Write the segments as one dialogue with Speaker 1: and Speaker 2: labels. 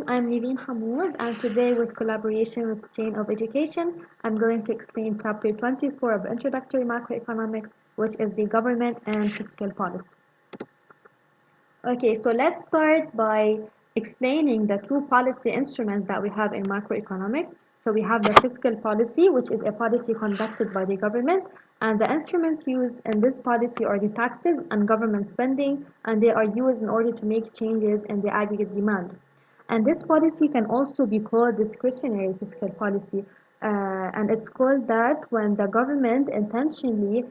Speaker 1: I'm Niveen Hamoud, and today, with collaboration with Chain of Education, I'm going to explain Chapter 24 of Introductory Macroeconomics, which is the government and fiscal policy. Okay, so let's start by explaining the two policy instruments that we have in macroeconomics. So we have the fiscal policy, which is a policy conducted by the government, and the instruments used in this policy are the taxes and government spending, and they are used in order to make changes in the aggregate demand. And this policy can also be called discretionary fiscal policy. And it's called that when the government intentionally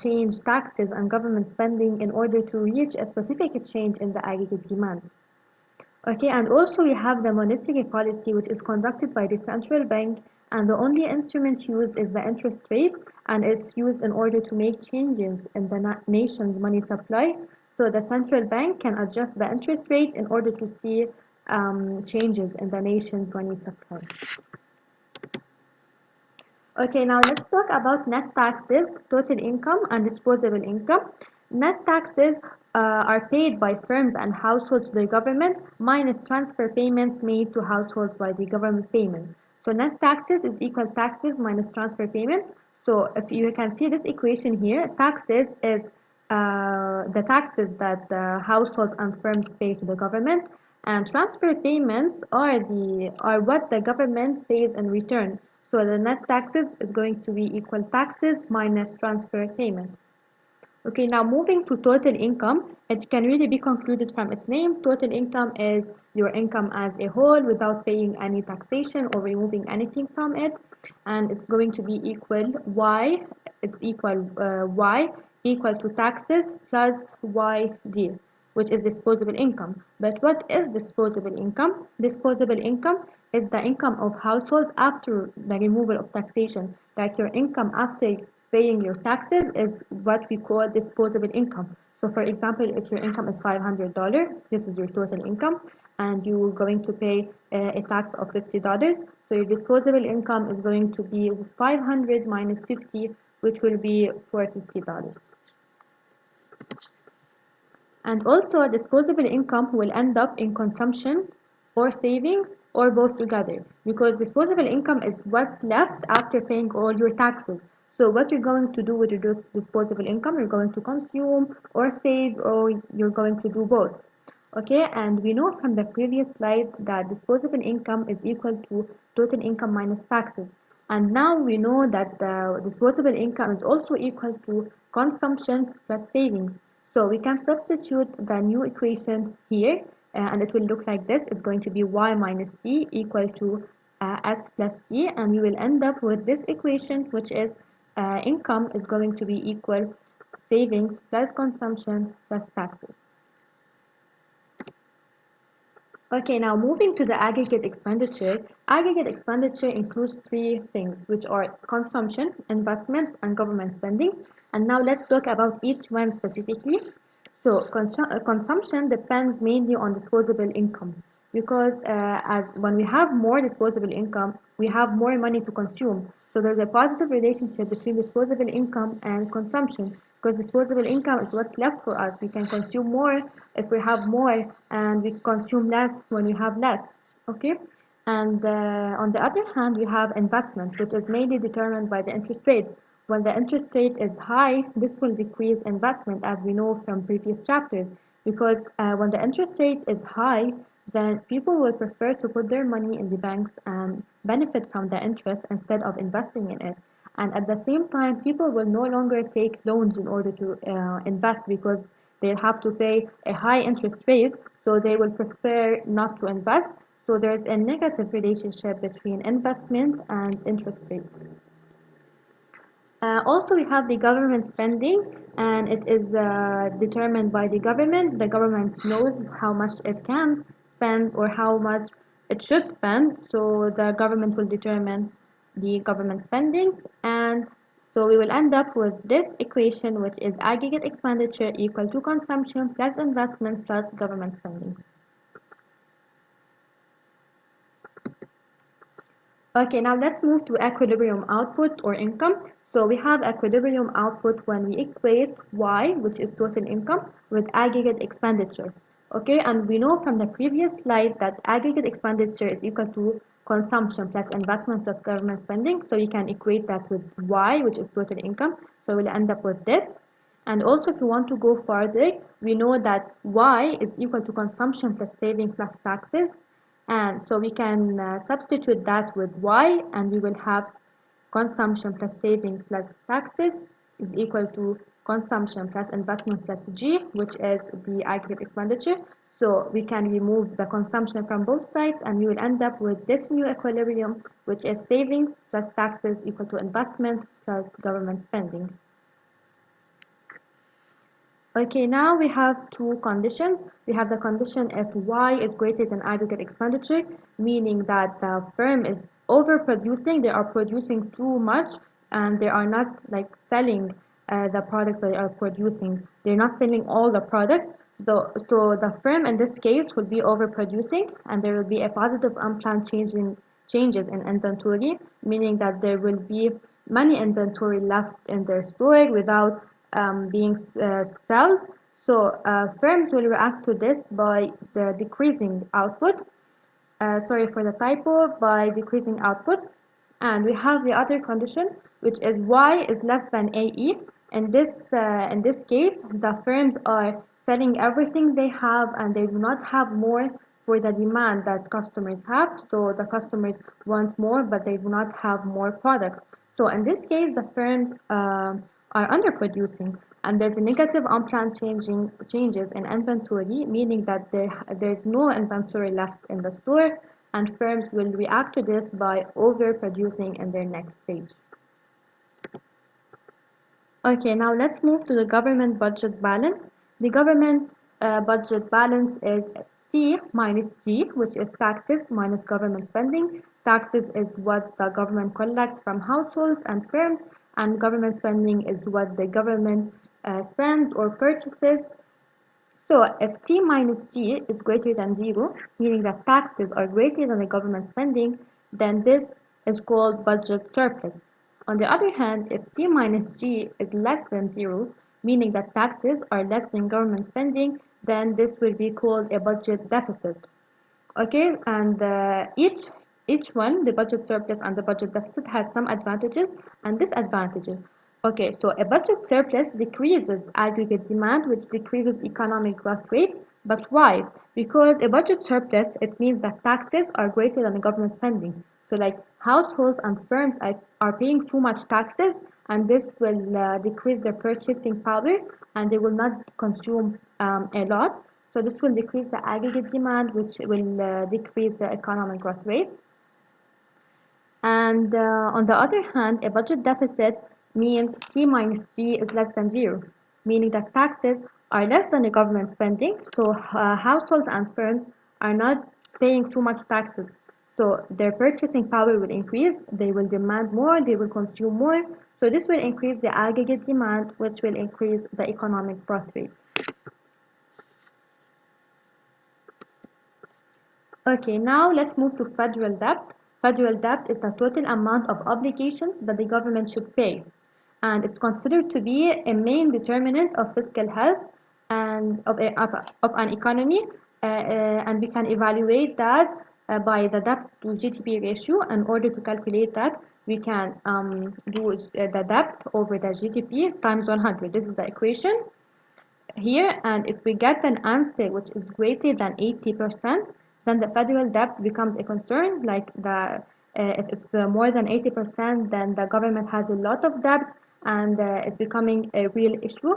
Speaker 1: change taxes and government spending in order to reach a specific change in the aggregate demand. Okay, and also we have the monetary policy, which is conducted by the central bank, and the only instrument used is the interest rate, and it's used in order to make changes in the nation's money supply. So the central bank can adjust the interest rate in order to see changes in the nation's money supply. Okay, now let's talk about net taxes, total income, and disposable income. Net taxes are paid by firms and households to the government minus transfer payments made to households by the government payment. So net taxes is equal taxes minus transfer payments. So if you can see this equation here, taxes is the taxes that the households and firms pay to the government, and transfer payments are what the government pays in return. So the net taxes is going to be equal taxes minus transfer payments. Okay, now moving to total income, it can really be concluded from its name. Total income is your income as a whole without paying any taxation or removing anything from it, and it's going to be equal y. It's equal y equal to taxes plus yd, which is disposable income. But what is disposable income? Disposable income is the income of households after the removal of taxation. Like your income after paying your taxes is what we call disposable income. So for example, if your income is $500, this is your total income, and you're going to pay a tax of $50. So your disposable income is going to be 500 minus 50, which will be $450. And also, disposable income will end up in consumption or savings or both together, because disposable income is what's left after paying all your taxes. So what you're going to do with your disposable income, you're going to consume or save, or you're going to do both. Okay, and we know from the previous slide that disposable income is equal to total income minus taxes. And now we know that the disposable income is also equal to consumption plus savings. So we can substitute the new equation here, and it will look like this. It's going to be y minus c equal to s plus c, and we will end up with this equation, which is income is going to be equal savings plus consumption plus taxes. Okay, now moving to the aggregate expenditure. Aggregate expenditure includes three things, which are consumption, investment, and government spending. And now let's talk about each one specifically. So consumption depends mainly on disposable income, because as when we have more disposable income, we have more money to consume. So there's a positive relationship between disposable income and consumption, because disposable income is what's left for us. We can consume more if we have more, and we consume less when we have less. Okay, and on the other hand, we have investment, which is mainly determined by the interest rate. When the interest rate is high, this will decrease investment, as we know from previous chapters, because when the interest rate is high, then people will prefer to put their money in the banks and benefit from the interest instead of investing in it. And at the same time, people will no longer take loans in order to invest, because they have to pay a high interest rate, so they will prefer not to invest. So there's a negative relationship between investment and interest rates. Also, we have the government spending, and it is determined by the government. The government knows how much it can spend or how much it should spend, so the government will determine the government spending. And so we will end up with this equation, which is aggregate expenditure equal to consumption plus investment plus government spending. Okay, now let's move to equilibrium output or income. So we have equilibrium output when we equate Y, which is total income, with aggregate expenditure. Okay, and we know from the previous slide that aggregate expenditure is equal to consumption plus investment plus government spending. So you can equate that with Y, which is total income. So we'll end up with this. And also, if you want to go further, we know that Y is equal to consumption plus saving plus taxes. And so we can substitute that with Y, and we will have consumption plus saving plus taxes is equal to consumption plus investment plus G, which is the aggregate expenditure. So we can remove the consumption from both sides, and we will end up with this new equilibrium, which is savings plus taxes equal to investment plus government spending. Okay, now we have two conditions. We have the condition if Y is greater than aggregate expenditure, meaning that the firm is overproducing, they are producing too much, and they are not like selling the products they are producing. They're not selling all the products. So the firm in this case will be overproducing, and there will be a positive unplanned changes in inventory, meaning that there will be many inventory left in their store without being sold. So firms will react to this by the decreasing output. Sorry for the typo, by decreasing output. And we have the other condition, which is Y is less than AE. In this case, the firms are selling everything they have, and they do not have more for the demand that customers have. So the customers want more, but they do not have more products. So in this case, the firms are underproducing, and there's a negative unplanned changes in inventory, meaning that there's no inventory left in the store, and firms will react to this by overproducing in their next stage. Okay, now let's move to the government budget balance. The government budget balance is T minus G, which is taxes minus government spending. Taxes is what the government collects from households and firms, and government spending is what the government spends or purchases. So if T minus G is greater than 0, meaning that taxes are greater than the government spending, then this is called budget surplus. On the other hand, if T minus G is less than 0, meaning that taxes are less than government spending, then this will be called a budget deficit. Okay, and each one, the budget surplus and the budget deficit, has some advantages and disadvantages. Okay, so a budget surplus decreases aggregate demand, which decreases economic growth rate. But why? Because a budget surplus, it means that taxes are greater than the government spending. So like households and firms are paying too much taxes, and this will decrease their purchasing power, and they will not consume a lot. So this will decrease the aggregate demand, which will decrease the economic growth rate. And on the other hand, a budget deficit means T minus G is less than 0, meaning that taxes are less than the government spending. So households and firms are not paying too much taxes. So their purchasing power will increase, they will demand more, they will consume more. So this will increase the aggregate demand, which will increase the economic growth rate. Okay, now let's move to federal debt. Federal debt is the total amount of obligations that the government should pay, and it's considered to be a main determinant of fiscal health and of an economy. And we can evaluate that by the debt to GDP ratio. In order to calculate that, we can do the debt over the GDP times 100. This is the equation here, and if we get an answer which is greater than 80%, then the federal debt becomes a concern. Like if it's more than 80%, then the government has a lot of debt, and it's becoming a real issue.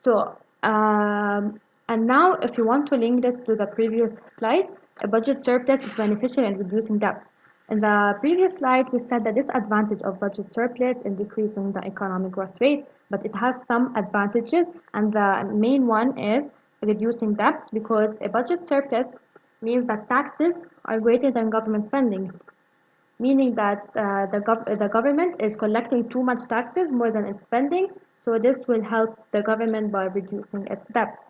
Speaker 1: So and now if you want to link this to the previous slide, a budget surplus is beneficial in reducing debt. In the previous slide, we said the disadvantage of budget surplus in decreasing the economic growth rate, but it has some advantages, and the main one is reducing debts, because a budget surplus means that taxes are greater than government spending, meaning that the government is collecting too much taxes, more than it's spending, so this will help the government by reducing its debts.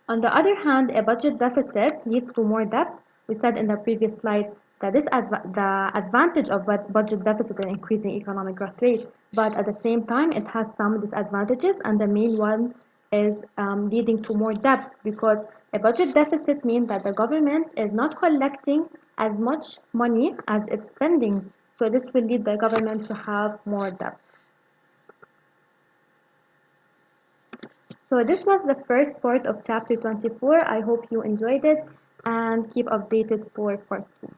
Speaker 1: On the other hand, a budget deficit leads to more debt. We said in the previous slide that the advantage of budget deficit is increasing economic growth rate, but at the same time, it has some disadvantages, and the main one is leading to more debt, because a budget deficit means that the government is not collecting as much money as it's spending. So this will lead the government to have more debt. So this was the first part of chapter 24. I hope you enjoyed it and keep updated for part 2.